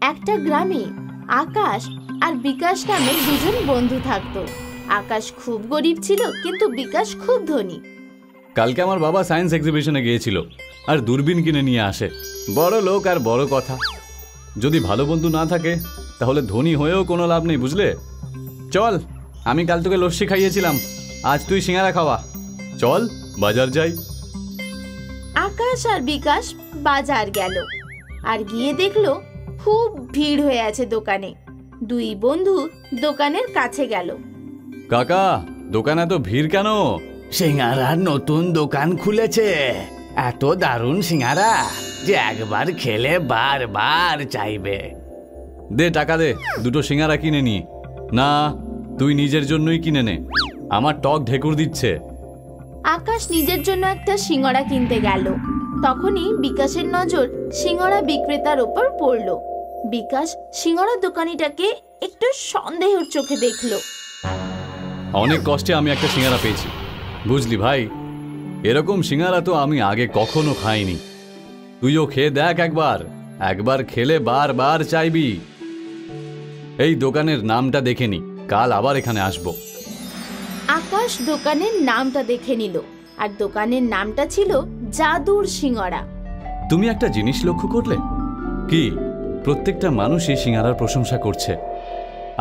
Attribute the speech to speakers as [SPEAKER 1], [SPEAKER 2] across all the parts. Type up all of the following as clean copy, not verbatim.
[SPEAKER 1] একটা গ্রামে আকাশ আর বিকাশ নামে দুজন বন্ধু থাকতো। আকাশ খুব গরিব ছিল, কিন্তু বিকাশ খুব ধনী।
[SPEAKER 2] কালকে আমার বাবা সায়েন্স এক্সিবিশনে গিয়েছিল আর দূরবীন কিনে নিয়ে আসে। বড় লোক আর বড় কথা। যদি ভালো বন্ধু না থাকে তাহলে ধনী হয়েও কোনো লাভ নেই, বুঝলে? চল, আমি কাল তোকে লস্যি খাইয়েছিলাম, আজ তুই সিঙ্গারা খাওয়া। চল বাজার যাই।
[SPEAKER 1] আকাশ আর বিকাশ বাজার গেল আর গিয়ে দেখলো খুব ভিড় হয়ে আছে দোকানে। দুই বন্ধু দোকানের কাছে গেল।
[SPEAKER 2] কাকা, দোকানে তো ভিড় কেন?
[SPEAKER 3] সিঙ্গারার নতুন দোকান খুলেছে। এত দারুণ সিঙ্গারা যে একবার খেলে বারবার চাইবে।
[SPEAKER 2] দে টাকা দে, দুটো সিঙ্গারা কিনে নি। না, তুই নিজের জন্যই কিনে নে, আমার টক ঢেকুর দিচ্ছে।
[SPEAKER 1] আকাশ নিজের জন্য একটা সিঙ্গারা কিনতে গেল। তখনই বিকাশের নজর সিঙ্গারা বিক্রেতার উপর পড়ল। বিকাশ সিঙ্গারা দোকানিটাকে একটু সন্দেহের চোখে দেখলো।
[SPEAKER 2] অনেক কষ্টে আমি একটা সিঙ্গারা পেয়েছি, বুঝলি ভাই? এরকম সিঙ্গারা তো আমি আগে কখনো খাইনি। তুইও খেয়ে দেখ একবার, একবার খেলে বারবার চাইবি। এই দোকানের নামটা দেখে নি, কাল আবার এখানে আসবো।
[SPEAKER 1] আকাশ দোকানের নামটা দেখে নিল, আর দোকানের নামটা ছিল জাদুর সিঙ্গারা।
[SPEAKER 2] তুমি একটা জিনিস লক্ষ্য করলে কি? প্রত্যেকটা মানুষ এই সিঙ্গারার প্রশংসা করছে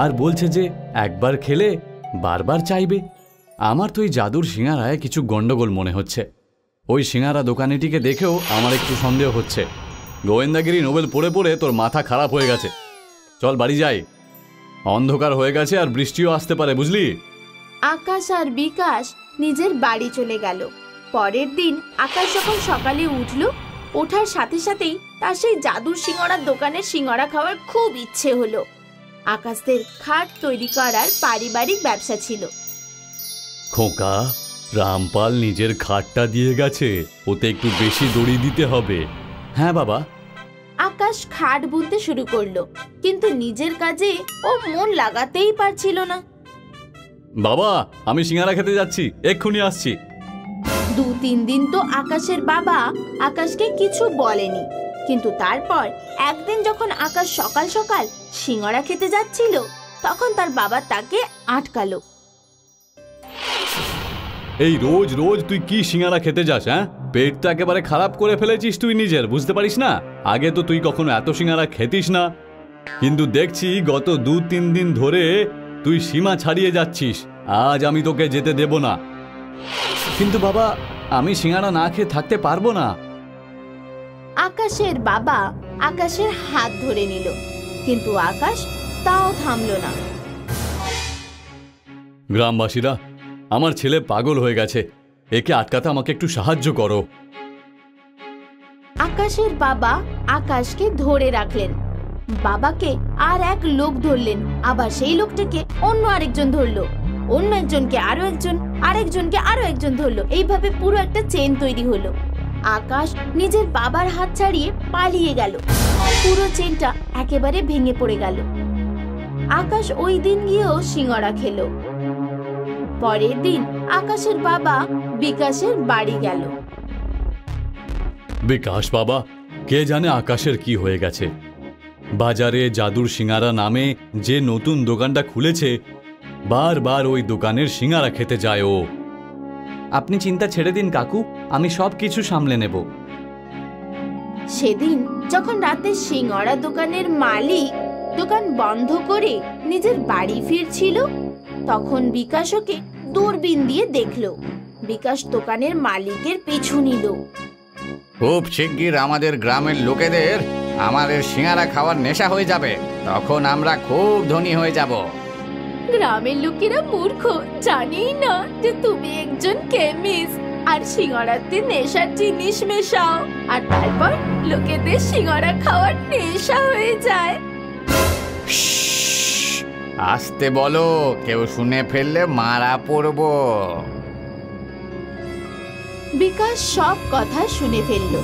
[SPEAKER 2] আর বলছে যে একবার খেলে বারবার চাইবে। আমার তো এই জাদুর সিঙ্গারায় কিছু গন্ডগোল মনে হচ্ছে। ওই সিঙ্গারা দোকানিটিকে দেখেও আমার একটু সন্দেহ হচ্ছে। গোয়েন্দাগিরি নোবেল পড়ে পড়ে তোর মাথা খারাপ হয়ে গেছে। চল বাড়ি যাই, অন্ধকার হয়ে গেছে আর বৃষ্টিও আসতে পারে, বুঝলি?
[SPEAKER 1] আকাশ আর বিকাশ নিজের বাড়ি চলে গেল। পরের দিন আকাশ যখন সকালে উঠল, ওঠার সাথে সাথেই তার সেই জাদুর সিঙ্গারার দোকানের সিঙ্গারা খাওয়ার খুব ইচ্ছে হলো। আকাশদের খাট তৈরি করার পারিবারিক ব্যবসা ছিল।
[SPEAKER 2] খোকা, রামপাল নিজের খাটটা দিয়ে গেছে, ওতে একটু বেশি দড়ি দিতে হবে। হ্যাঁ বাবা।
[SPEAKER 1] আকাশ খাট বুনতে শুরু করলো, কিন্তু নিজের কাজে ও মন লাগাতেই পারছিল না।
[SPEAKER 2] বাবা, আমি সিঙ্গারা খেতে যাচ্ছি, এক্ষুনি আসছি।
[SPEAKER 1] 2-3 দিন তো আকাশের বাবা আকাশকে কিছু বলেনি, কিন্তু তারপর একদিন যখন আকাশ সকাল সকাল সিঙ্গারা খেতে যাচ্ছিল, তখন তার বাবা তাকে আটকালো।
[SPEAKER 2] এই রোজ রোজ তুই কি সিঙ্গারা খেতে যাস? হ্যাঁ, পেট তো একেবারে খারাপ করে ফেলেছিস তুই নিজের, বুঝতে পারিস না? আগে তো তুই কখনো এত সিঙ্গারা খেতিস না, কিন্তু দেখছি গত 2-3 দিন ধরে তুই সীমা ছাড়িয়ে যাচ্ছিস। আজ আমি তোকে যেতে দেব না। কিন্তু বাবা, আমি সিঙ্গারা না খেয়ে থাকতে পারবো না।
[SPEAKER 1] আকাশের বাবা আকাশের হাত ধরে নিল, কিন্তু আকাশ তাও থামলো না।
[SPEAKER 2] গ্রামবাসীরা, আমার ছেলে পাগল হয়ে গেছে, একে আটকাতে আমাকে একটু সাহায্য করো।
[SPEAKER 1] আকাশের বাবা আকাশকে ধরে রাখলেন। বাবাকে আর এক লোক ধরলেন, আবার সেই লোকটাকে অন্য আরেকজন ধরলো, অন্য একজনকে আরো একজন, আরেকজনকে আরো একজন ধরলো। এইভাবে পুরো একটা চেন তৈরি হলো। আকাশ নিজের বাবার হাত ছাড়িয়ে পালিয়ে গেল। পুরো চেনটা একেবারে ভেঙে পড়ে গেল। আকাশ ওই দিন গিয়েও সিঙ্গারা খেলো। পরের দিন আকাশের বাবা বিকাশের বাড়ি গেল।
[SPEAKER 2] বিকাশ বাবা, কে জানে আকাশের কি হয়ে গেছে। বাজারে জাদুর সিঙ্গারা নামে যে নতুন দোকানটা খুলেছে, বারবার ওই দোকানের সিঙ্গারা খেতে যায় ও। আপনি চিন্তা ছেড়ে দিন কাকু, আমি সব কিছু সামলে নেব।
[SPEAKER 1] সেদিন যখন রাতে সিঙ্গারা দোকানের মালিক দোকান বন্ধ করে নিজের বাড়ি ফিরছিল, তখন বিকাশ ওকে দূরবীন দিয়ে দেখলো। বিকাশ দোকানের মালিকের পিছু নিল।
[SPEAKER 3] খুব শিগগির আমাদের গ্রামের লোকেদের আমাদের সিঙ্গারা খাওয়ার নেশা হয়ে যাবে, তখন আমরা খুব ধনী হয়ে যাব।
[SPEAKER 1] গ্রামের লোকেরা মূর্খ, জানেই না যে তুমি একজন কেমিস্ট আর সিঙ্গারাতে নেশার জিনিস মেশাও, আর তারপর লোকেদের সিঙ্গারা খাওয়ার নেশা হয়ে যায়।
[SPEAKER 3] আসতে বলো, কেউ শুনে ফেললে মারা পড়বো।
[SPEAKER 1] বিকাশ সব কথা শুনে ফেলল।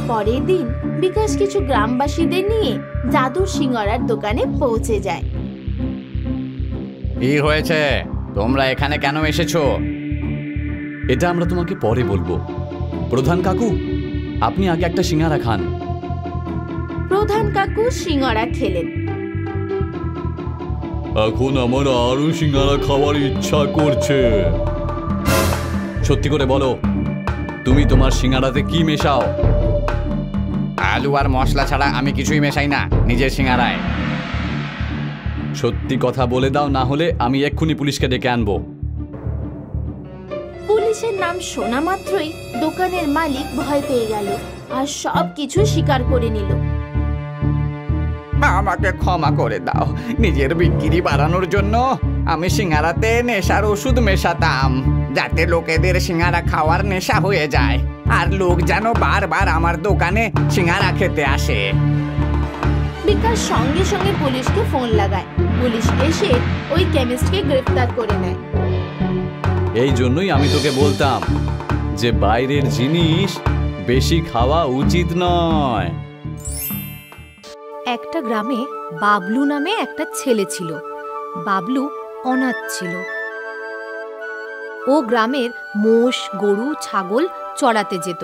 [SPEAKER 1] পরের দিন বিকাশ কিছু গ্রামবাসীদের নিয়ে জাদুর সিঙ্গারার দোকানে পৌঁছে যায়।
[SPEAKER 3] কি হয়েছে? তোমরা এখানে কেন এসেছো?
[SPEAKER 2] এটা আমরা তোমাকে পরে বলবো। প্রধান কাকু, আপনি আগে একটা সিঙ্গারা খান।
[SPEAKER 1] প্রধান কাকু সিঙ্গারা খেলেন।
[SPEAKER 2] এখন আমার আরো সিঙ্গারা খাওয়ার ইচ্ছা করছে। সত্যি করে বলো, তুমি তোমার সিঙ্গারাতে কি মেশাও?
[SPEAKER 3] আলু আর মশলা ছাড়া আমি কিছুই মেশাই না নিজের সিঙ্গারায়।
[SPEAKER 2] সত্যি কথা বলে দাও, না হলে আমি এক্ষুনি পুলিশকে ডেকে আনবো।
[SPEAKER 1] পুলিশের নাম শোনা মাত্রই দোকানের মালিক ভয় পেয়ে গেল আর সব কিছু স্বীকার করে নিল।
[SPEAKER 3] আমাকে ক্ষমা করে দাও, নিজের বিক্রি বাড়ানোর জন্য আমি সিঙ্গারাতে নেশার ওষুধ মেশাতাম, যাতে লোকেদের সিঙ্গারা খাওয়ার নেশা হয়ে যায় আর লোক যেন বারবার আমার দোকানে সিঙ্গারা খেতে আসে।
[SPEAKER 1] বিকাশ সঙ্গে সঙ্গে পুলিশকে ফোন লাগায়। পুলিশ এসে ওই কেমিস্টকে গ্রেফতার করে নেয়।
[SPEAKER 2] এই জন্যই আমি তোকে বলতাম যে বাইরের জিনিস বেশি খাওয়া উচিত নয়।
[SPEAKER 4] একটা গ্রামে বাবলু নামে একটা ছেলে ছিল। বাবলু অনাথ ছিল। ও গ্রামের মোষ, গরু, ছাগল চড়াতে যেত।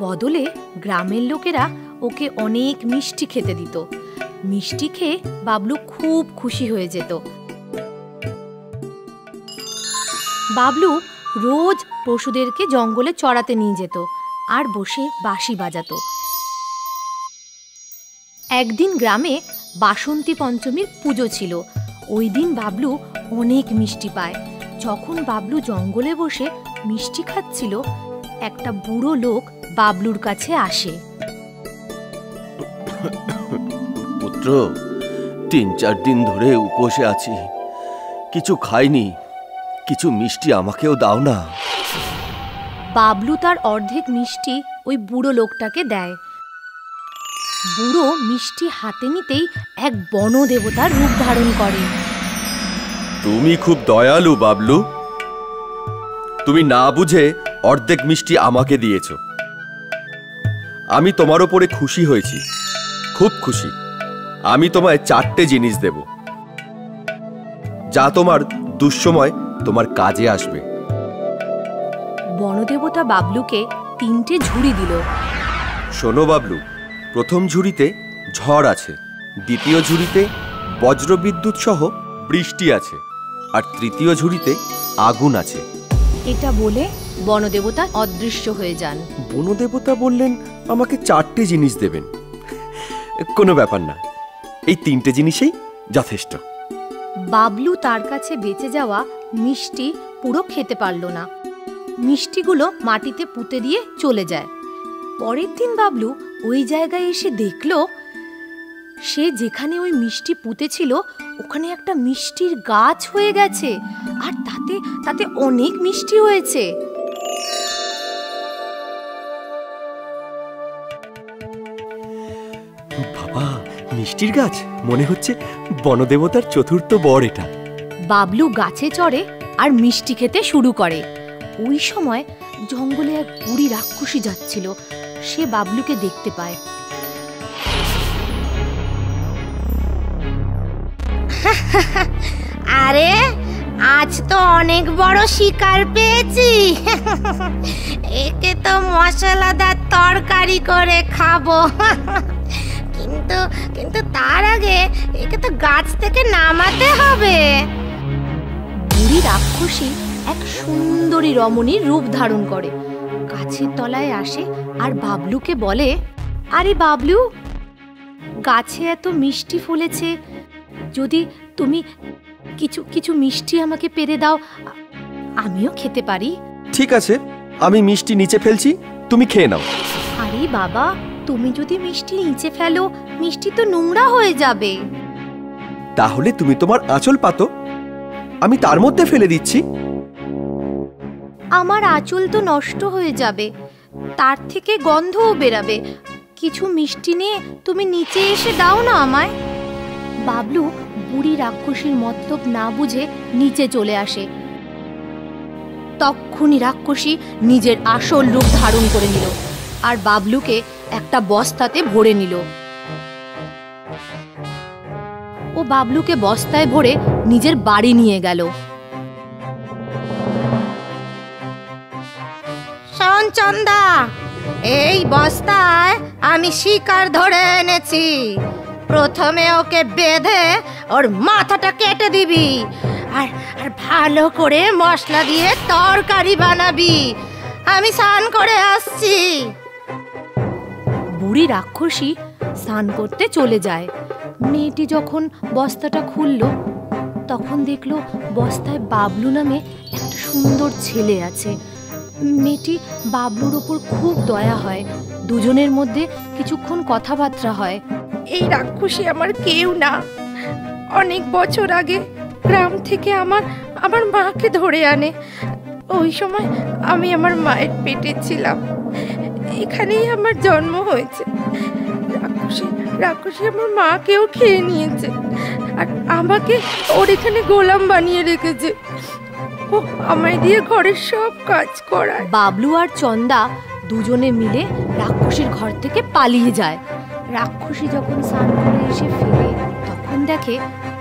[SPEAKER 4] বদলে গ্রামের লোকেরা ওকে অনেক মিষ্টি খেতে দিত। মিষ্টি খেয়ে বাবলু খুব খুশি হয়ে যেত। বাবলু রোজ পশুদেরকে জঙ্গলে চড়াতে নিয়ে যেত আর বসে বাঁশি বাজাতো। একদিন গ্রামে বাসন্তী পঞ্চমীর পুজো ছিল। ওই দিন বাবলু অনেক মিষ্টি পায়। যখন বাবলু জঙ্গলে বসে মিষ্টি খাচ্ছিল, একটা বুড়ো লোক বাবলুর কাছে আসে।
[SPEAKER 5] পুত্র, 3-4 দিন ধরে উপোসে আছি, কিছু খাইনি, কিছু মিষ্টি আমাকেও দাও না।
[SPEAKER 4] বাবলু তার অর্ধেক মিষ্টি ওই বুড়ো লোকটাকে দেয়। বুড়ো মিষ্টি হাতে নিতেই এক বনদেবতার রূপ ধারণ করে।
[SPEAKER 5] তুমি খুব দয়ালু বাবলু, তুমি না বুঝে অর্ধেক মিষ্টি আমাকে দিয়েছ। আমি তোমার ওপরে খুশি হয়েছি, খুব খুশি। আমি তোমায় 4টে জিনিস দেব, যা তোমার দুঃসময় তোমার কাজে আসবে।
[SPEAKER 4] বনদেবতা বাবলুকে 3টে ঝুড়ি দিল।
[SPEAKER 5] শোনো বাবলু, প্রথম ঝুড়িতে ঝড় আছে, দ্বিতীয় ঝুড়িতে বজ্রবিদ্যুৎ সহ বৃষ্টি আছে, আর তৃতীয় ঝুড়িতে আগুন আছে।
[SPEAKER 4] এটা বলে বনদেবতা অদৃশ্য হয়ে যান।
[SPEAKER 5] বনদেবতা বললেন আমাকে 4টে জিনিস দেবেন। কোনো ব্যাপার না, এই 3টে জিনিসেই যথেষ্ট।
[SPEAKER 4] বাবলু তার কাছে বেঁচে যাওয়া মিষ্টি পুরো খেতে পারল না। মিষ্টিগুলো মাটিতে পুঁতে দিয়ে চলে যায়। পরের দিন বাবলু ওই জায়গায় এসে দেখল, সে যেখানে ওই মিষ্টি পুঁতেছিল ওখানে একটা মিষ্টির গাছ হয়ে গেছে, আর তাতে তাতে অনেক মিষ্টি হয়েছে।
[SPEAKER 5] বাবা, মিষ্টির গাছ, মনে হচ্ছে বনদেবতার 4র্থ বর এটা।
[SPEAKER 4] বাবলু গাছে চড়ে আর মিষ্টি খেতে শুরু করে। ওই সময় জঙ্গলে এক বুড়ি রাক্ষসী যাচ্ছিল। সে বাবলুকে দেখতে পায়।
[SPEAKER 6] আরে, আজ তো অনেক বড় শিকার পেয়েছি। একে তো মশলাদার তরকারি করে খাবো। কিন্তু তার আগে একে তো গাছ থেকে নামাতে হবে।
[SPEAKER 4] বুড়ি রাক্ষসী এক সুন্দরী রমণীর রূপ ধারণ করে, গাছের তলায় আসে আর বাবলুকে বলে, আরে বাবলু, গাছে এত মিষ্টি ফুলেছে, যদি তুমি কিছু কিছু মিষ্টি আমাকে পেরে দাও, আমিও খেতে পারি।
[SPEAKER 5] ঠিক আছে, আমি মিষ্টি নিচে ফেলছি, তুমি খেয়ে নাও।
[SPEAKER 4] আরে বাবা, তুমি যদি মিষ্টি নিচে ফেলো, মিষ্টি তো নোংরা হয়ে যাবে।
[SPEAKER 5] তাহলে তুমি তোমার আঁচল পাতো, আমি তার মধ্যে ফেলে দিচ্ছি।
[SPEAKER 4] আমার আঁচল তো নষ্ট হয়ে যাবে, তার থেকে গন্ধও বেরাবে। কিছু মিষ্টি নিয়ে তুমি নিচে এসে দাও না আমায়। বাবলু বুড়ি রাক্ষসীর মতলব না বুঝে নিচে চলে আসে। তক্ষুনি রাক্ষসী নিজের আসল রূপ ধারণ করে নিল আর বাবলুকে একটা বস্তাতে ভরে নিল। ও বাবলুকে বস্তায় ভরে নিজের বাড়ি নিয়ে গেল।
[SPEAKER 6] শোন চন্দা, এই বস্তায় আমি শিকার ধরে এনেছি। প্রথমে ওকে বেঁধে ওর মাথাটা কেটে দিবি, আর আর ভালো করে মশলা দিয়ে তরকারি বানাবি। আমি স্নান করে আসছি।
[SPEAKER 4] বুড়ি রাক্ষসী স্নান করতে চলে যায়। মেয়েটি যখন বস্তাটা খুলল তখন দেখলো বস্তায় বাবলু নামে একটা সুন্দর ছেলে আছে। মেয়েটি বাবলুর ওপর খুব দয়া হয়। দুজনের মধ্যে কিছুক্ষণ কথাবার্তা হয়।
[SPEAKER 7] এই রাক্ষসী আমার কেউ না। অনেক বছর আগে গ্রাম থেকে আমার মাকে ধরে আনে। ওই সময় আমি আমার মায়ের পেটে ছিলাম। এখানেই আমার জন্ম হয়েছে। রাক্ষসী আমার মাকেও খেয়ে নিয়েছে, আর আমাকে ওর এখানে গোলাম বানিয়ে রেখেছে। ও আমায় দিয়ে ঘরের সব কাজ করায়।
[SPEAKER 4] বাবলু আর চন্দা দুজনে মিলে রাক্ষসীর ঘর থেকে পালিয়ে যায়। রাক্ষসী যখন স্নান করে এসে ফিরে তখন দেখে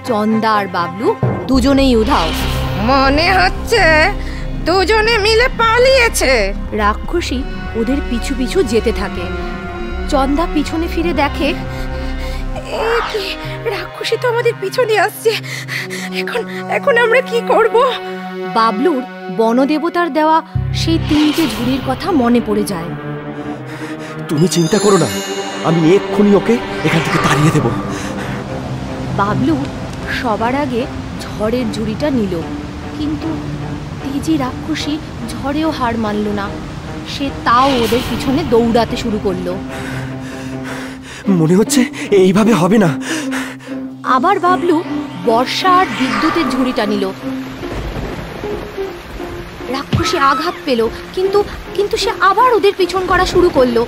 [SPEAKER 4] চন্দা আর বাবলু দুজনেই উধাও।
[SPEAKER 6] মনে হচ্ছে দুজনে মিলে পালিয়েছে।
[SPEAKER 4] রাক্ষসী ওদের পিছু পিছু যেতে থাকে। চন্দা পিছনে ফিরে দেখে
[SPEAKER 7] রাক্ষসী তো আমাদের পিছনে আসছে। এখন আমরা কি করব?
[SPEAKER 4] বাবলুর বনদেবতার দেওয়া সেই 3টে ঝুড়ির কথা মনে পড়ে যায়।
[SPEAKER 5] তুমি চিন্তা করো না, আমি এক্ষুনি ওকে এখান থেকে তাড়িয়ে দেব।
[SPEAKER 4] বাবলু সবার আগে ঝড়ের ঝুড়িটা নিল, কিন্তু তেজি রাক্ষসী ঝড়েও হার মানল না। সে তাও ওদের পিছনে দৌড়াতে শুরু করলো।
[SPEAKER 5] মনে হচ্ছে এইভাবে হবে না।
[SPEAKER 4] আবার বাবলু বর্ষা আর বিদ্যুতের ঝুড়িটা নিল। রাক্ষসী আঘাত পেল, কিন্তু সে আবার ওদের পিছন করা শুরু করলো।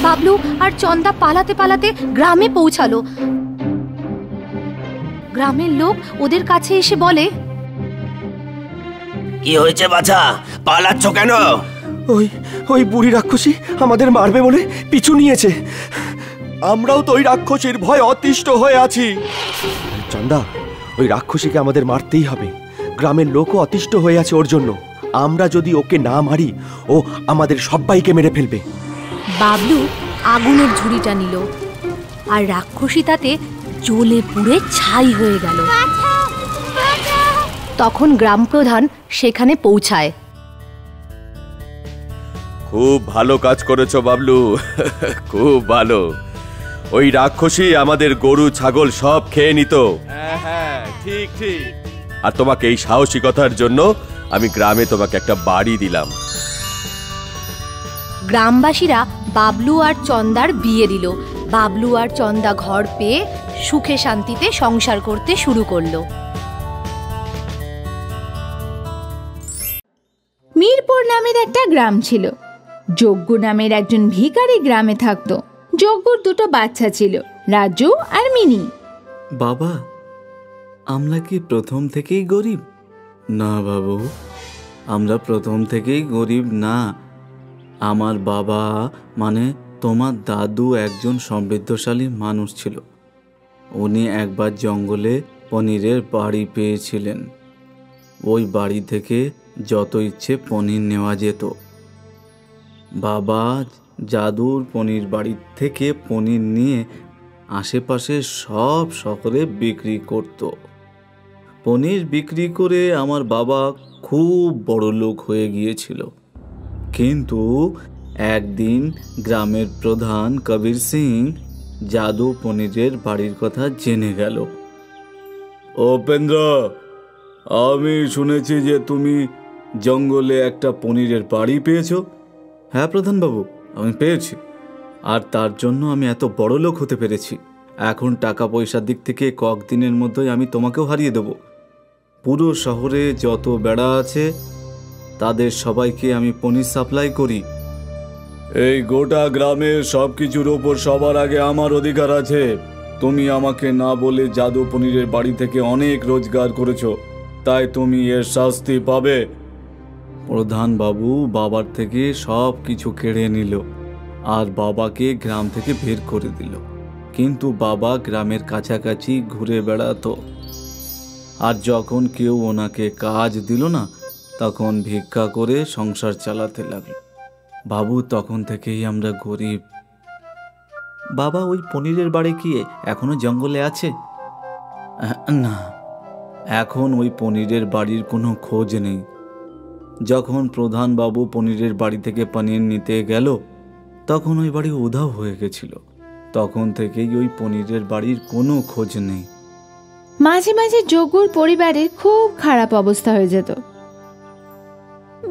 [SPEAKER 4] বাবলু আর চন্দা পালাতে পালাতে গ্রামে পৌঁছালো। গ্রামের লোক ওদের কাছে এসে বলে,
[SPEAKER 8] কি হয়েছে বাছা, পালাচ্ছ কেন?
[SPEAKER 5] ওই বুড়ি রাক্ষসী আমাদের মারবে বলে পিছু নিয়েছে। আমরাও তো ওই রাক্ষসীর ভয় অতিষ্ঠ হয়ে আছি। চন্দা, ওই রাক্ষসীকে আমাদের মারতেই হবে। গ্রামের লোকও অতিষ্ঠ হয়ে আছে ওর জন্য। আমরা যদি ওকে না মারি ও আমাদের সবাইকে মেরে ফেলবে।
[SPEAKER 4] বাবলু আগুনের ঝুড়িটা নিল, আর রাক্ষসী তাতে জ্বলে পুড়ে ছাই হয়ে গেল। তখন গ্রাম প্রধান সেখানে পৌঁছায়।
[SPEAKER 5] খুব ভালো কাজ করেছো বাবলু, খুব ভালো। ওই রাক্ষসী আমাদের গরু ছাগল সব খেয়ে নিত।
[SPEAKER 2] হ্যাঁ, ঠিক ঠিক।
[SPEAKER 5] আর তোমাকে এই সাহসিকতার জন্য আমি গ্রামে তোমাকে একটা বাড়ি দিলাম।
[SPEAKER 4] গ্রামবাসীরা বাবলু আর চন্দার বিয়ে দিল। বাবলু আর চন্দা ঘর পেয়ে সুখে শান্তিতে সংসার করতে শুরু করলো।
[SPEAKER 1] মিরপুর নামের একটা গ্রাম ছিল। যজ্ঞ নামের একজন ভিখারি গ্রামে থাকতো। যজ্ঞর 2টো বাচ্চা ছিল, রাজু আর মিনি।
[SPEAKER 9] বাবা, আমরা কি প্রথম থেকেই গরিব? না বাবু, আমরা প্রথম থেকেই গরিব না। আমার বাবা মানে তোমার দাদু একজন সমৃদ্ধশালী মানুষ ছিল। উনি একবার জঙ্গলে পনিরের বাড়ি পেয়েছিলেন। ওই বাড়ি থেকে যত ইচ্ছে পনির নেওয়া যেত। বাবা জাদুর পনির বাড়ি থেকে পনির নিয়ে আশেপাশে সব শহরে বিক্রি করত। পনির বিক্রি করে আমার বাবা খুব বড় লোক হয়ে গিয়েছিল। কিন্তু একদিন গ্রামের প্রধান কবির সিং জাদু পনিরের বাড়ির কথা জেনে গেল। উপেন্দ্র, আমি শুনেছি যে তুমি জঙ্গলে একটা পনিরের বাড়ি পেয়েছো। হ্যাঁ প্রধান বাবু, আমি পেয়েছি, আর তার জন্য আমি এত বড় লোক হতে পেরেছি। এখন টাকা পয়সার দিক থেকে কয়েকদিনের মধ্যেই আমি তোমাকেও হারিয়ে দেব। পুরো শহরে যত বেড়া আছে তাদের সবাইকে আমি পনির সাপ্লাই করি। এই গোটা গ্রামের সব কিছুর ওপর সবার আগে আমার অধিকার আছে। তুমি আমাকে না বলে জাদু পনিরের বাড়ি থেকে অনেক রোজগার করেছো, তাই তুমি এর শাস্তি পাবে। প্রধান বাবু বাবার থেকে সব কিছু কেড়ে নিল আর বাবাকে গ্রাম থেকে বের করে দিল। কিন্তু বাবা গ্রামের কাছাকাছি ঘুরে বেড়াতো, আর যখন কেউ ওনাকে কাজ দিল না তখন ভিক্ষা করে সংসার চালাতে লাগলো। বাবু, তখন থেকেই আমরা গরিব। বাবা, ওই পনিরের বাড়ি কি এখনো জঙ্গলে আছে? না, এখন ওই পনিরের বাড়ির কোনো খোঁজ নেই। যখন প্রধান বাবু পনিরের বাড়ি থেকে পনির নিতে গেল, তখন ওই বাড়ি উধাও হয়ে গেছিল। তখন থেকেই ওই পনিরের বাড়ির কোনো খোঁজ নেই।
[SPEAKER 1] মাঝে মাঝে যজ্ঞর পরিবারের খুব খারাপ অবস্থা হয়ে যেত।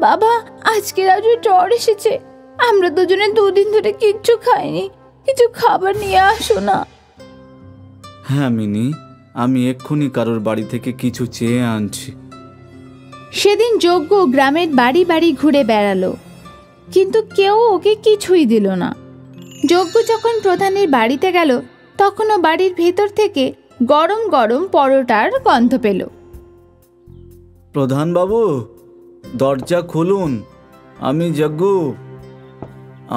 [SPEAKER 1] বাবা, আজকে রাজু জ্বর এসেছে, আমরা দুজনে 2 দিন ধরে কিচ্ছু খাইনি, কিছু খাবার নিয়ে আসো না।
[SPEAKER 9] হ্যাঁ মিনি, আমি এক্ষুনি কারোর বাড়ি থেকে কিছু চেয়ে আনছি।
[SPEAKER 1] সেদিন যজ্ঞ গ্রামের বাড়ি বাড়ি ঘুরে বেড়ালো, কিন্তু কেউ ওকে কিছুই দিল না। যজ্ঞ যখন প্রধানের বাড়িতে গেল, তখনও বাড়ির ভেতর থেকে গরম গরম পরোটার গন্ধ পেল।
[SPEAKER 9] প্রধান বাবু, দরজা খুলুন, আমি যজ্ঞ।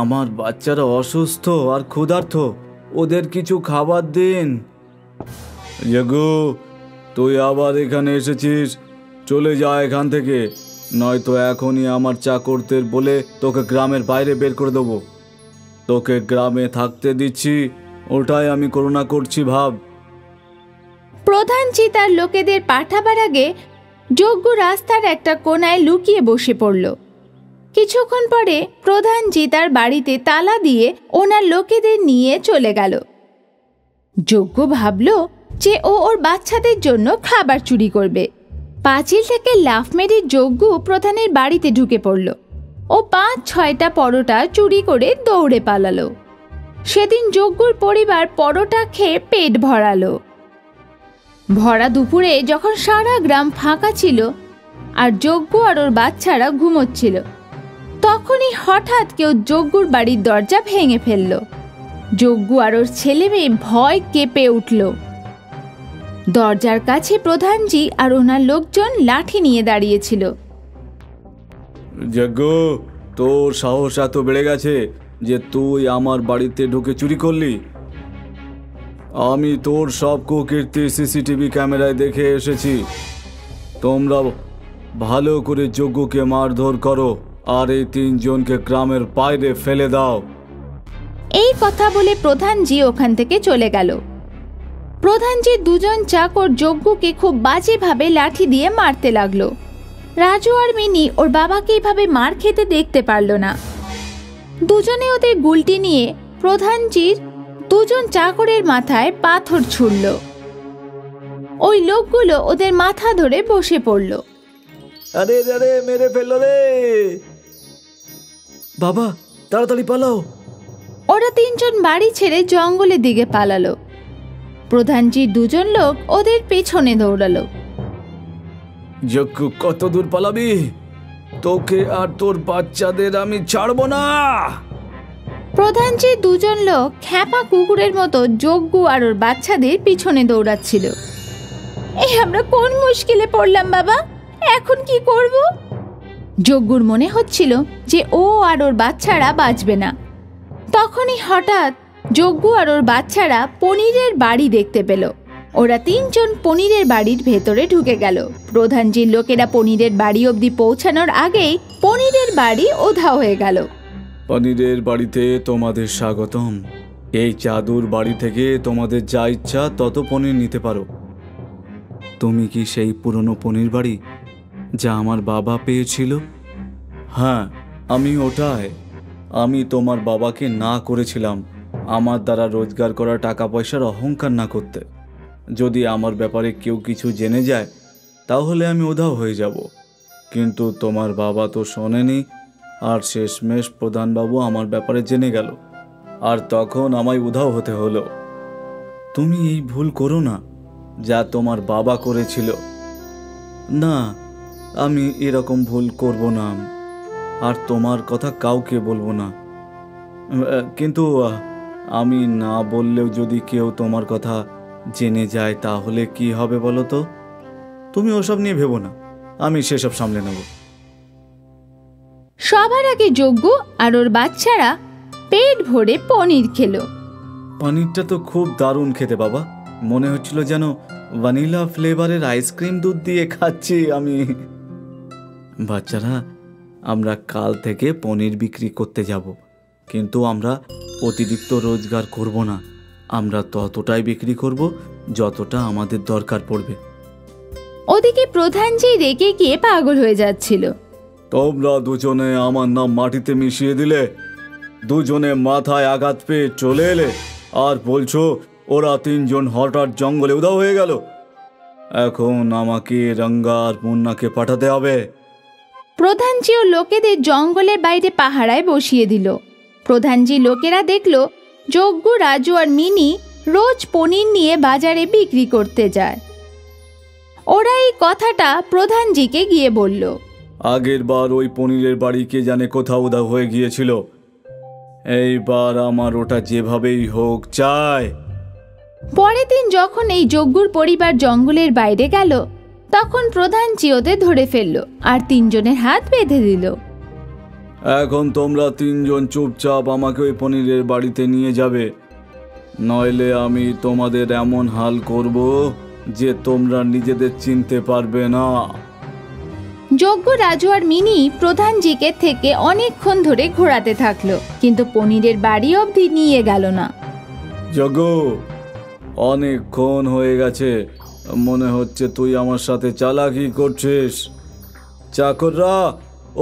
[SPEAKER 9] আমার বাচ্চারা অসুস্থ আর ক্ষুধার্ত, ওদের কিছু খাবার দিন। যজ্ঞ, তুই আবার এখানে এসেছিস? চলে যা এখান থেকে, নয়তো এখনই আমার চাকরদের বলে তোকে গ্রামের বাইরে বের করে দেবো। তোকে গ্রামে থাকতে দিচ্ছি, ওটাই আমি করুণা করছি ভাব।
[SPEAKER 1] প্রধানজি তার লোকেদের পাঠাবার আগে যজ্ঞ রাস্তার একটা কোনায় লুকিয়ে বসে পড়ল। কিছুক্ষণ পরে প্রধানজি তার বাড়িতে তালা দিয়ে ওনার লোকেদের নিয়ে চলে গেল। যজ্ঞ ভাবল যে ও ওর বাচ্চাদের জন্য খাবার চুরি করবে। পাঁচিল থেকে লাফ মেরে যজ্ঞ প্রধানের বাড়িতে ঢুকে পড়ল। ও 5-6টা পরোটা চুরি করে দৌড়ে পালালো। সেদিন যজ্ঞর পরিবার পরোটা খেয়ে পেট ভরালো। ভরা দুপুরে যখন সারা গ্রাম ফাঁকা ছিল আর যজ্ঞ আর ওর বাচ্চারা ঘুমোচ্ছিল, তখনই হঠাৎ কেউ যজ্ঞর বাড়ির দরজা ভেঙে ফেলল। যজ্ঞ আর ওর ছেলে মেয়ে ভয় কেঁপে উঠল। দরজার কাছে প্রধানজি আর ওনার লোকজন লাঠি নিয়ে দাঁড়িয়েছিল।
[SPEAKER 9] যজ্ঞ, তোর সাহস এত বেড়ে গেছে যে তুই আমার বাড়িতে ঢুকে চুরি করলি? আমি তোর সব কুকীর্তি সিসিটিভি ক্যামেরায় দেখে এসেছি। তোমরা ভালো করে যজ্ঞকে মারধর করো আর এই 3 জনকে গ্রামের বাইরে ফেলে দাও।
[SPEAKER 1] এই কথা বলে প্রধানজি ওখান থেকে চলে গেল। প্রধানজির 2 জন চাকর যজ্ঞকে খুব বাজেভাবে লাঠি দিয়ে মারতে লাগলো। রাজু আর মিনি ওর বাবাকে এইভাবে মার খেতে দেখতে পারল না। দুজনে ওদের গুলটি নিয়ে প্রধানজির 2 জন চাকরের মাথায় পাথর ছুড়ল। ওই লোকগুলো ওদের মাথা ধরে বসে পড়ল।
[SPEAKER 9] আরে আরে, মেরে ফেললো রে! বাবা, তাড়াতাড়ি পালাও!
[SPEAKER 1] ওরা 3 জন বাড়ি ছেড়ে জঙ্গলের দিকে পালালো। প্রধানজির 2 জন লোক ওদের পেছনে দৌড়ালো।
[SPEAKER 9] যজ্ঞ, কত দূর পালাবি? তোকে আর তোর বাচ্চাদের আমি ছাড়বো না।
[SPEAKER 1] প্রধানজির 2 জন লোক খ্যাপা কুকুরের মতো যজ্ঞ আর ওর বাচ্চাদের পিছনে দৌড়াচ্ছিল। এই আমরা কোন মুশকিলে পড়লাম বাবা, এখন কি করব? যজ্ঞর মনে হচ্ছিল যে ও আর ওর বাচ্চারা বাঁচবে না। তখনই হঠাৎ যজ্ঞ আর ওর বাচ্চারা পনিরের বাড়ি দেখতে পেল। ওরা 3 জন পনিরের বাড়ির ভেতরে ঢুকে গেল। প্রধানজির লোকেরা পনিরের বাড়ি অবধি পৌঁছানোর আগেই পনিরের বাড়ি উধাও হয়ে গেল।
[SPEAKER 9] পনিরের বাড়িতে তোমাদের স্বাগতম। এই জাদুর বাড়ি থেকে তোমাদের যা ইচ্ছা তত পনির নিতে পারো। তুমি কি সেই পুরনো পনির বাড়ি যা আমার বাবা পেয়েছিল? হ্যাঁ, আমি ওটাই। আমি তোমার বাবাকে না করেছিলাম আমার দ্বারা রোজগার করা টাকা পয়সার অহংকার না করতে। যদি আমার ব্যাপারে কেউ কিছু জেনে যায় তাহলে আমি উধাও হয়ে যাব। কিন্তু তোমার বাবা তো শোনেনি, আর শেষমেশ প্রধানবাবু আমার ব্যাপারে জেনে গেল, আর তখন আমায় উধাও হতে হলো। তুমি এই ভুল করো না যা তোমার বাবা করেছিল। না, আমি এরকম ভুল করব না, আর তোমার কথা কাউকে বলবো না। কিন্তু আমি না বললেও যদি কেউ তোমার কথা জেনে যায় তাহলে কি হবে বলো তো? তুমি ওসব নিয়ে ভেবো না, আমি সেসব সামলে নেব।
[SPEAKER 1] সবার আগে যজ্ঞ আর ওর বাচ্চারা পেট ভরে পনির খেলো।
[SPEAKER 9] পনিরটা তো খুব দারুণ খেতে বাবা, মনে হচ্ছিল যেন ভ্যানিলা ফ্লেভারের আইসক্রিম দুধ দিয়ে খাচ্ছি আমি। বাচ্চারা, আমরা কাল থেকে পনির বিক্রি করতে যাব, কিন্তু আমরা অতিরিক্ত রোজগার করব না। আমরা ততটাই বিক্রি করব যতটা আমাদের দরকার পড়বে।
[SPEAKER 1] ওদিকে প্রধানজি রেগে গিয়ে পাগল হয়ে যাচ্ছিল।
[SPEAKER 9] তোমরা দুজনে আমার নাম মাটিতে মিশিয়ে দিলে, দুজনে মাথায় আঘাত পেয়ে চলে এলে, আর বলছো ওরা তিনজন হঠাৎ জঙ্গলে উধাও হয়ে গেল। এখন আমাকে রঙ্গা আর মুন্নাকে পাঠাতে হবে।
[SPEAKER 1] প্রধানজি ও লোকেদের জঙ্গলের বাইরে পাহারায় বসিয়ে দিল। প্রধানজি লোকেরা দেখল যজ্ঞ, রাজু আর মিনি রোজ পনির নিয়ে বাজারে বিক্রি করতে যায়। ওরা এই কথাটা প্রধানজিকে গিয়ে বলল।
[SPEAKER 9] আগের বার ওই পনিরের বাড়ি কে জানে কোথাও উধাও হয়ে গিয়েছিল, এইবার আমার ওটা যেভাবেই হোক চাই।
[SPEAKER 1] পরের দিন যখন এই যজ্ঞর পরিবার জঙ্গলের বাইরে গেল, তখন প্রধানজি ওদের ধরে ফেলল আর তিনজনের হাত বেঁধে দিল।
[SPEAKER 9] এখন তোমরা তিনজন চুপচাপ আমাকে ওই পনিরের বাড়িতে নিয়ে যাবে, নইলে আমি তোমাদের এমন হাল করব যে তোমরা নিজেদের চিনতে পারবে না।
[SPEAKER 1] যজ্ঞ, রাজু আর মিনি প্রধানজিকে থেকে অনেকক্ষণ ধরে ঘোরাতে থাকলো, কিন্তু পনিরের বাড়ি অবধি নিয়ে গেল না।
[SPEAKER 9] যজ্ঞ, অনেকক্ষণ হয়ে গেছে, মনে হচ্ছে তুই আমার সাথে চালাকি করছিস। চাকররা,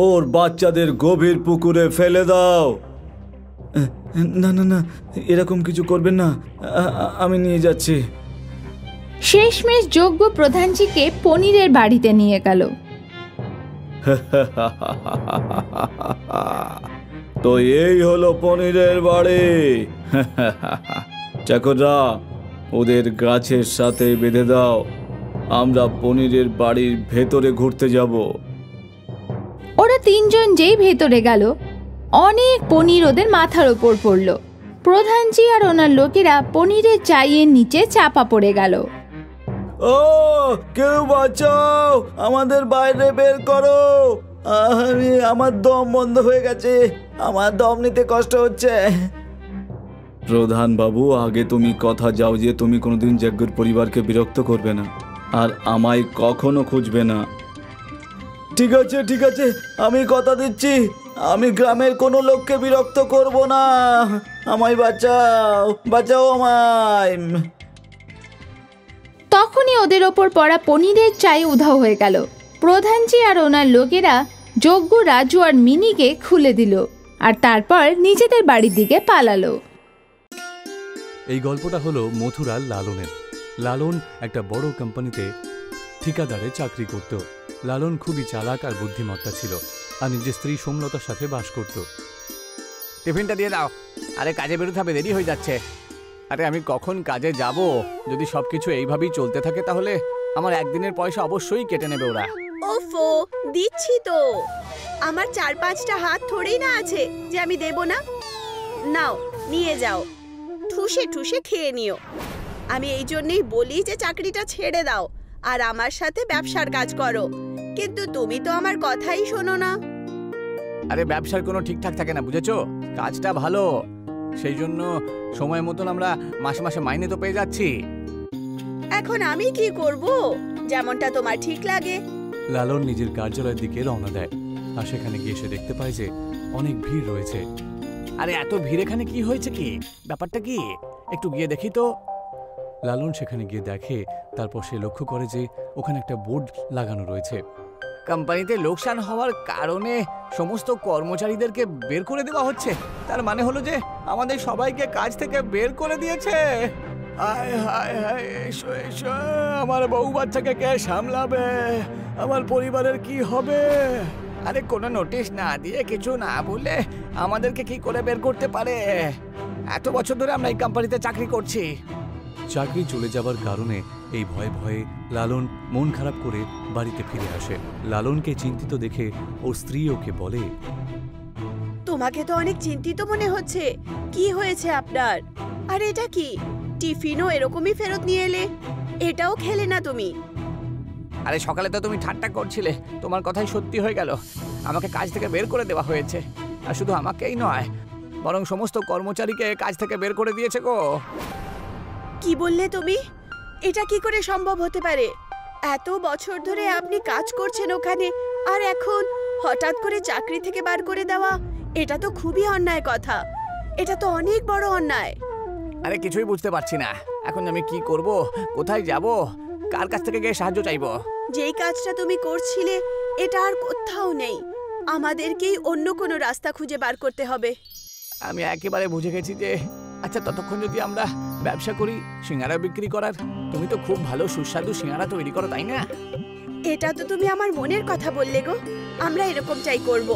[SPEAKER 9] ওর বাচ্চাদের গভীর পুকুরে ফেলে দাও। না না না, এরকম কিছু করবেন না, আমি নিয়ে যাচ্ছি।
[SPEAKER 1] শেষমেশ যজ্ঞ প্রধানজিকে পনিরের বাড়িতে নিয়ে গেল।
[SPEAKER 9] তো এই হলো পনিরের বাড়ি। চাকররা, ওদের গাছের সাথে বেঁধে দাও, আমরা পনিরের বাড়ির ভেতরে ঘুরতে যাব।
[SPEAKER 1] ওরা তিনজন যেই ভেতরে গেল, অনেক পনির ওদের মাথার ওপর পড়ল। প্রধানজি আর ওনার লোকেরা পনিরের চাইয়ের নিচে চাপা পড়ে গেল।
[SPEAKER 9] ও, কেউ বাঁচাও, আমাদের বাইরে বের করো, আমার দম বন্ধ হয়ে গেছে, আমার দম নিতে কষ্ট হচ্ছে। প্রধান বাবু, আগে তুমি কথা যাও যে তুমি কোনোদিন যজ্ঞর পরিবারকে বিরক্ত করবে না আর আমায় কখনো খুঁজবে না। ঠিক আছে ঠিক আছে, আমি কথা দিচ্ছি, আমি গ্রামের কোনো লোককে বিরক্ত করব না। আমায় বাঁচাও, বাঁচাও আমায়।
[SPEAKER 1] তখনই ওদের ওপর পড়া পনিরের চাই উধাও হয়ে গেল। প্রধানজি আর ওনার লোকেরা যজ্ঞ, রাজু আর মিনিকে খুলে দিল আর তারপর নিজেদের বাড়ির দিকে পালালো।
[SPEAKER 2] এই গল্পটা হলো মথুরার লালনের। লালন একটা বড় কোম্পানিতে ঠিকাদারে চাকরি করত। লালন খুবই চালাক আর বুদ্ধিমত্তা ছিল আর নিজের স্ত্রী সোমলতার সাথে বাস করত।
[SPEAKER 3] টিফিনটা দিয়ে দাও, আরে কাজে বেরোতে হবে, দেরি হয়ে যাচ্ছে। আরে আমি কখন কাজে যাব? যদি সবকিছু এইভাবেই চলতে থাকে তাহলে আমার একদিনের পয়সা অবশ্যই কেটে নেবে ওরা।
[SPEAKER 10] ওফো, দিচ্ছি তো, আমার 4-5টা হাত থোড়েই না আছে যে আমি দেব না। নাও, নিয়ে যাও, ঠুসে ঠুসে খেয়ে নিও। আমি এই জন্যই বলি যে চাকরিটা ছেড়ে দাও আর আমার সাথে ব্যবসার কাজ করো, কিন্তু তুমি তো আমার কথাই শোনো না।
[SPEAKER 3] আরে ব্যবসার কোনো ঠিকঠাক থাকে না, বুঝেছো? কাজটা ভালো, সেই জন্য সময় মতন আমরা মাসে মাসে মাইনে তো পেয়ে যাচ্ছি।
[SPEAKER 10] এখন আমি কি করব? যেমনটা তোমার ঠিক লাগে।
[SPEAKER 2] লালন নিজের কার্যালয়ের দিকে রওনা দেয় আর সেখানে গিয়ে সে দেখতে পায় যে অনেক ভিড় রয়েছে।
[SPEAKER 3] আরে এত ভিড় এখানে কি হয়েছে, কি ব্যাপারটা কি? একটু গিয়ে দেখি তো।
[SPEAKER 2] লালন সেখানে গিয়ে দেখে, তারপর সে লক্ষ্য করে যে ওখানে একটা বোর্ড লাগানো রয়েছে।
[SPEAKER 3] কোম্পানিতে লোকসান হওয়ার কারণে সমস্ত কর্মচারীদেরকে বের করে দেওয়া হচ্ছে। তার মানে হলো যে আমাদের সবাইকে কাজ থেকে বের করে দিয়েছে। হায় হায় হায়, এসো এসো, আমার বউ বাচ্চাকে কে সামলাবে? আমার পরিবারের কি হবে? আরে কোনো নোটিশ না দিয়ে, কিছু না বলে আমাদেরকে কি করে বের করতে পারে? এত বছর ধরে আমরা এই কোম্পানিতে চাকরি করছি।
[SPEAKER 2] চাকরি চলে যাবার কারণে এই ভয়ে ভয়ে লালন মন খারাপ করে বাড়িতে ফিরে আসে। লালনকে চিন্তিত দেখে ওর স্ত্রী ওকে বলে,
[SPEAKER 10] তোমাকে তো অনেক চিন্তিত মনে হচ্ছে, কি হয়েছে আপনার? আর এটা কি? টিফিনও এরকমই ফেরত নিয়ে এলে, এটাও খেলে না তুমি?
[SPEAKER 3] আরে সকালে তো তুমি ঠাট্টা করছিলে, তোমার কথাই সত্যি হয়ে গেল, আমাকে কাজ থেকে বের করে দেওয়া হয়েছে। আর শুধু আমাকেই নয়, বরং সমস্ত কর্মচারীকে কাজ থেকে বের করে দিয়েছে গো।
[SPEAKER 10] কি বললে তুমি? এটা কি করে সম্ভব হতে পারে? এত বছর ধরে আপনি কাজ করছেন ওখানে, আর এখন হঠাৎ করে চাকরি থেকে বার করে দেওয়া এটা তো খুবই অন্যায় কথা। এটা তো অনেক বড় অন্যায়।
[SPEAKER 3] আরে কিছুই বুঝতে পারছি না, এখন আমি কি করব, কোথায় যাব, কার কাছ থেকে গিয়ে সাহায্য চাইবো?
[SPEAKER 10] যেই কাজটা তুমি করছিলে এটা আর কোথাও নেই। আমাদেরকেই অন্য কোনো রাস্তা খুঁজে বার করতে হবে।
[SPEAKER 3] আমি একেবারে বুঝে গেছি যে আচ্ছা ততক্ষণ যদি আমরা ব্যবসা করি সিঙ্গারা বিক্রি করার। তুমি তো খুব ভালো সুস্বাদু সিঙ্গারা তৈরি করো, তাই না?
[SPEAKER 10] এটা তো তুমি আমার মনের কথা বললে গো। আমরা এরকমটাই করব।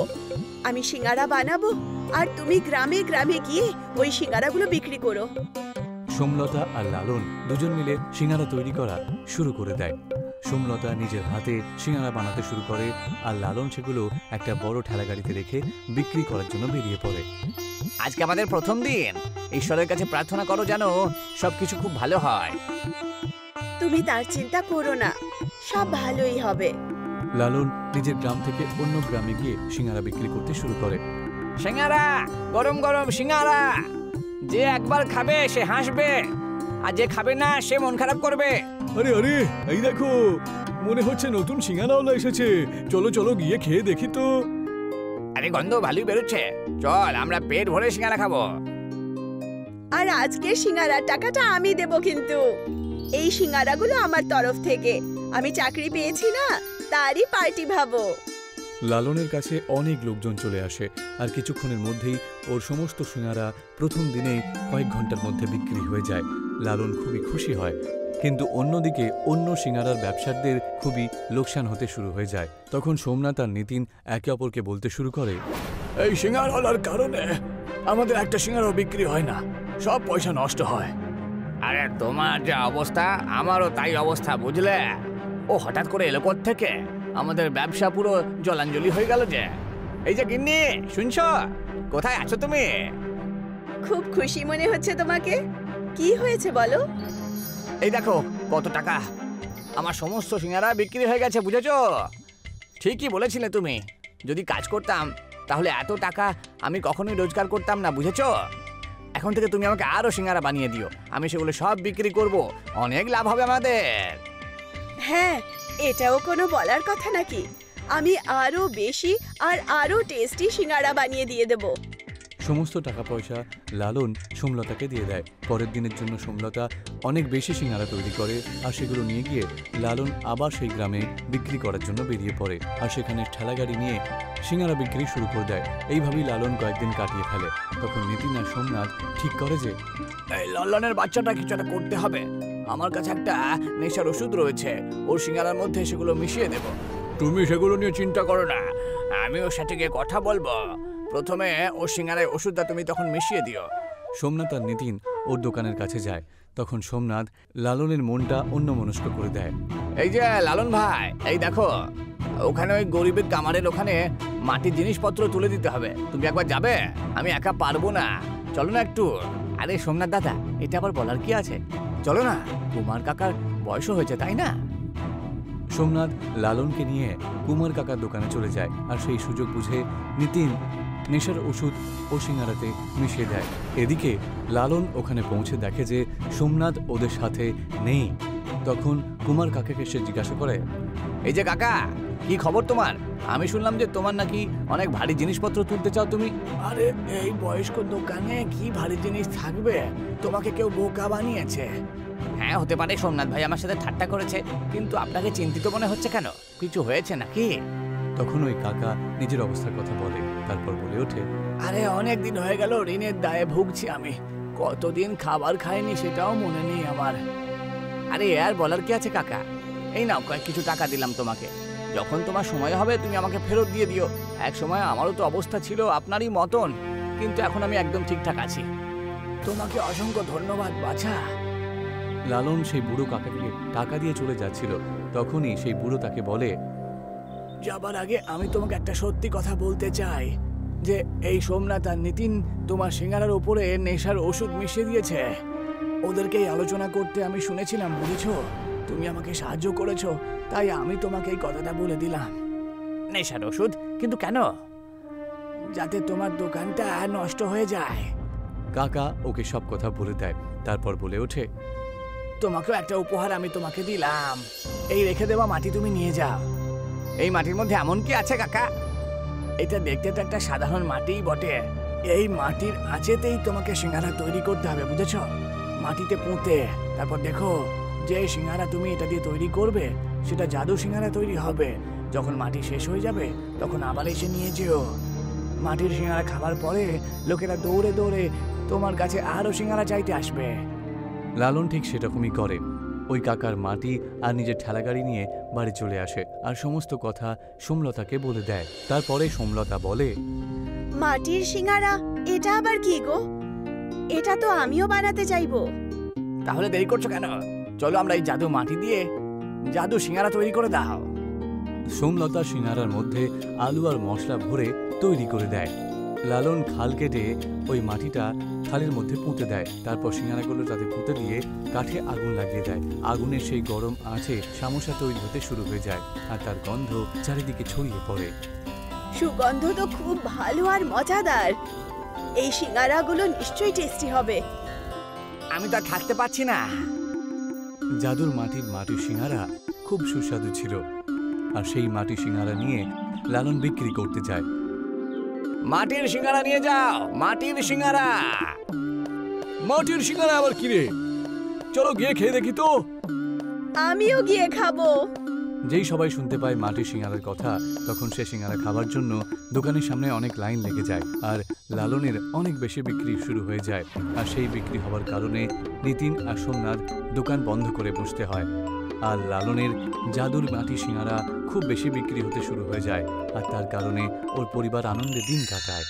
[SPEAKER 10] আমি সিঙ্গারা বানাবো আর তুমি গ্রামে গ্রামে গিয়ে ওই সিঙ্গারাগুলো বিক্রি করো।
[SPEAKER 2] সোমলতা আর লালন দুজন মিলে সিঙ্গারা তৈরি করা শুরু করে দেয়। সোমলতা নিজের হাতে সিঙ্গারা বানাতে শুরু করে আর লালন সেগুলো একটা বড় ঠেলাগাড়িতে রেখে বিক্রি করার জন্য বেরিয়ে পড়ে।
[SPEAKER 3] আজকে আমাদের প্রথম দিন, ঈশ্বরের কাছে প্রার্থনা করো যেন সবকিছু খুব ভালো হয়।
[SPEAKER 10] তুমি তার চিন্তা করো না, সব ভালোই হবে।
[SPEAKER 2] লালন নিজের গ্রাম থেকে অন্য গ্রামে গিয়ে সিঙ্গারা বিক্রি করতে শুরু করে।
[SPEAKER 3] সিঙ্গারা, গরম গরম সিঙ্গারা, যে একবার খাবে সে হাসবে আর যে খাবে না সে মন খারাপ করবে।
[SPEAKER 2] আরে আরে, এই দেখো, মনে হচ্ছে নতুন সিঙ্গারাওয়ালা এসেছে। চলো চলো গিয়ে খেয়ে দেখি তো।
[SPEAKER 3] আরে গন্ধ ভালোই বেরোচ্ছে, চল আমরা পেট ভরে সিঙ্গারা খাবো।
[SPEAKER 10] আর আজকে সিঙ্গারার টাকাটা আমি দেব, কিন্তু এই সিঙ্গারাগুলো আমার তরফ থেকে। আমি চাকরি পেয়েছি না, তারই পার্টি ভাবো।
[SPEAKER 2] লালনের কাছে অনেক লোকজন চলে আসে আর কিছুক্ষণের মধ্যেই ওর সমস্ত সিঙ্গারা প্রথম দিনেই কয়েক ঘন্টার মধ্যে বিক্রি হয়ে যায়। লালন খুবই খুশি হয়, কিন্তু অন্যদিকে অন্য সিঙ্গারার ব্যবসায়ীদের খুবই লোকসান হতে শুরু হয়ে যায়। তখন সোমনাথ আর নিতিন একে অপরকে বলতে শুরু করে,
[SPEAKER 3] এই সিঙ্গারাওয়ালার কারণে আমাদের একটা সিঙ্গারাও বিক্রি হয় না, সব পয়সা নষ্ট হয়। আরে তোমার যে অবস্থা আমারও তাই অবস্থা, বুঝলে? ও হঠাৎ করে এলো থেকে আমাদের ব্যবসা পুরো জলাঞ্জলি হয়ে গেল যে। এই যে গিন্নি, শুনছো? কোথায় আছো তুমি?
[SPEAKER 10] খুব খুশি মনে হচ্ছে তোমাকে। কি হয়েছে বলো?
[SPEAKER 3] এই দেখো কত টাকা, আমার সমস্ত সিঙ্গারা বিক্রি হয়ে গেছে, বুঝেছো? ঠিকই বলেছিলে তুমি, যদি কাজ করতাম তাহলে এত টাকা আমি কখনোই রোজগার করতাম না, বুঝেছো? এখন থেকে তুমি আমাকে আরো সিঙ্গারা বানিয়ে দিও, আমি সেগুলো সব বিক্রি করব, অনেক লাভ হবে আমাদের।
[SPEAKER 10] হ্যাঁ, এটাও কোনো বলার কথা নাকি? আমি আরো বেশি আর আরো টেস্টি সিঙ্গারা বানিয়ে দিয়ে দেব।
[SPEAKER 2] সমস্ত টাকা পয়সা লালন সোমলতাকে দিয়ে দেয়। পরের দিনের জন্য সোমলতা অনেক বেশি সিঙ্গারা তৈরি করে আর সেগুলো নিয়ে গিয়ে লালন আবার সেই গ্রামে বিক্রি করার জন্য বেরিয়ে পড়ে আর সেখানে ঠেলাগাড়ি নিয়ে সিঙ্গারা বিক্রি শুরু করে দেয়। এইভাবেই লালন কয়েকদিন কাটিয়ে ফেলে। তখন নিতিন আর সোমনাথ ঠিক করে যে
[SPEAKER 3] এই লালনের বাচ্চাটা কিছু একটা করতে হবে। আমার কাছে একটা নেশার ওষুধ রয়েছে, ওর সিঙ্গারার মধ্যে সেগুলো মিশিয়ে দেব। তুমি সেগুলো নিয়ে চিন্তা করো না, আমি ওর সাথে গিয়ে কথা বলবো। প্রথমে ওর সিঙ্গারায় ওষুধটা তুমি তখন মিশিয়ে দিও।
[SPEAKER 2] সোমনাথ আর নিতিন ওর দোকানের কাছে যায়। তখন সোমনাথ লালনের মনটা অন্যমনস্ক করে দেয়।
[SPEAKER 3] এই যে লালন ভাই, এই দেখো ওখানে ওই গরিবের কামারের ওখানে মাটির জিনিসপত্র তুলে দিতে হবে, তুমি একবার যাবে? আমি একা পারবো না, চলো না একটু। আরে সোমনাথ দাদা, এটা আবার বলার কি আছে, চলো না, কুমার কাকার বয়সও হয়েছে, তাই না?
[SPEAKER 2] সোমনাথ লালনকে নিয়ে কুমার কাকার দোকানে চলে যায় আর সেই সুযোগ বুঝে নিতিন নেশার ওষুধ ও সিঙ্গারাতে মিশিয়ে দেয়। এদিকে লালন ওখানে পৌঁছে দেখে যে সোমনাথ ওদের সাথে নেই। তখন কুমার কাকাকে সে জিজ্ঞাসা করে,
[SPEAKER 3] এই যে কাকা, কি খবর তোমার? আমি শুনলাম যে তোমার নাকি অনেক ভারী জিনিসপত্র তুলতে চাও তুমি। আরে এই বয়স্ক দোকানে কি ভারী জিনিস থাকবে? তোমাকে কেউ বোকা বানিয়েছে। হ্যাঁ হতে পারে, সোমনাথ ভাই আমার সাথে ঠাট্টা করেছে, কিন্তু আপনাকে চিন্তিত মনে হচ্ছে কেন? কিছু হয়েছে নাকি?
[SPEAKER 2] তখন ওই কাকা নিজের অবস্থার কথা বলে, তারপর বলে ওঠে,
[SPEAKER 3] আরে অনেক দিন হয়ে গেল ঋণের দায়ে ভুগছি আমি, কতদিন খাবার খাইনি সেটাও মনে নেই আমার। আরে আর বলার কি আছে কাকা, এই নাও কয়েক কিছু টাকা দিলাম তোমাকে, যখন তোমার সময় হবে তুমি আমাকে ফেরত দিয়ে দিও। এক সময় আমারও তো অবস্থা ছিল আপনারই মতন, কিন্তু এখন আমি একদম ঠিকঠাক আছি। তোমাকে অসংখ্য ধন্যবাদ বাছা।
[SPEAKER 2] লালন সেই বুড়ো কাকাকে টাকা দিয়ে চলে যাচ্ছিল, তখনই সেই বুড়ো তাকে বলে,
[SPEAKER 3] যাবার আগে আমি তোমাকে একটা সত্যি কথা বলতে চাই যে এই সোমনাথ আর নিতিন তোমার সিঙ্গারার উপরে নেশার ওষুধ মিশিয়ে দিয়েছে। ওদেরকেই আলোচনা করতে আমি শুনেছিলাম, বুঝেছো? তুমি আমাকে সাহায্য করেছো, তাই আমি তোমাকে এই কথাটা বলে দিলাম। নেশার ওষুধ? কিন্তু কেন? যাতে তোমার দোকানটা নষ্ট হয়ে যায়।
[SPEAKER 2] কাকা ওকে সব কথা বলে দেয়, তারপর বলে ওঠে,
[SPEAKER 3] তোমাকেও একটা উপহার আমি তোমাকে দিলাম, এই রেখে দেওয়া মাটি তুমি নিয়ে যাও। এই মাটির মধ্যে এমন কি আছে কাকা এটা দেখতে তো একটা সাধারণ মাটিই বটে। এই মাটির আঁচেতেই তোমাকে সিঙ্গারা তৈরি করতে হবে, বুঝেছো? মাটিতে পুঁতে তারপর দেখো যে সিঙ্গারা তুমি এটা দিয়ে তৈরি করবে সেটা জাদু সিঙ্গারা তৈরি হবে। যখন মাটি শেষ হয়ে যাবে তখন আবার এসে নিয়ে যেও। মাটির সিঙ্গারা খাবার পরে লোকেরা দৌড়ে দৌড়ে তোমার কাছে আরো সিঙ্গারা চাইতে আসবে।
[SPEAKER 2] লালন ঠিক সেরকমই করে। ওই কাকার মাটি আর নিজের ঠেলাগাড়ি নিয়ে বাড়ি চলে আসে আর সমস্ত কথা সোমলতাকে বলে দেয়। তারপরে সোমলতা বলে,
[SPEAKER 10] মাটির সিঙ্গারা এটা আবার কি গো? এটা তো আমিও বানাতে চাইবো।
[SPEAKER 3] তাহলে দেরি করছো কেন? চলো আমরা এই জাদু মাটি দিয়ে জাদু সিঙ্গারা তৈরি করে দাও।
[SPEAKER 2] সোমলতা সিঙ্গারার মধ্যে আলু আর মশলা ভরে তৈরি করে দেয়। লালন খাল কেটে ওই মাটিটা খালের মধ্যে পুঁতে দেয়। তারপর সিঙ্গারাগুলো তাতে পুঁতে দিয়ে কাঠে আগুন লাগিয়ে দেয়। আগুনের সেই গরম আঁচে সামোসা তৈরি হতে শুরু হয়ে যায় আর তার গন্ধ চারিদিকে ছড়িয়ে পড়ে।
[SPEAKER 10] সুগন্ধ তো খুব ভালো আর মজাদার। এই সিঙ্গারাগুলো নিশ্চয়ই টেস্টি হবে।
[SPEAKER 3] আমি তো আর থাকতে পারছি না।
[SPEAKER 2] জাদুর মাটির সিঙ্গারা খুব সুস্বাদু ছিল আর সেই মাটির সিঙ্গারা নিয়ে লালন বিক্রি করতে যায়।
[SPEAKER 3] মাটির সিঙ্গারা নিয়ে যাও, মাটির সিঙ্গারা।
[SPEAKER 2] মাটির সিঙ্গারা আবার কি রে? চলো গিয়ে খেয়ে দেখি তো।
[SPEAKER 10] আমিও গিয়ে খাবো।
[SPEAKER 2] যেই সবাই শুনতে পায় মাটির সিঙ্গারার কথা তখন সে সিঙ্গারা খাবার জন্য দোকানের সামনে অনেক লাইন লেগে যায় আর লালনের অনেক বেশি বিক্রি শুরু হয়ে যায়। আর সেই বিক্রি হওয়ার কারণে নিতিন আর সোমনাথ দোকান বন্ধ করে বসতে হয় আর লালনের জাদুর মাটির সিঙ্গারা খুব বেশি বিক্রি হতে শুরু হয়ে যায় আর তার কারণে ওর পরিবার আনন্দে দিন কাটায়।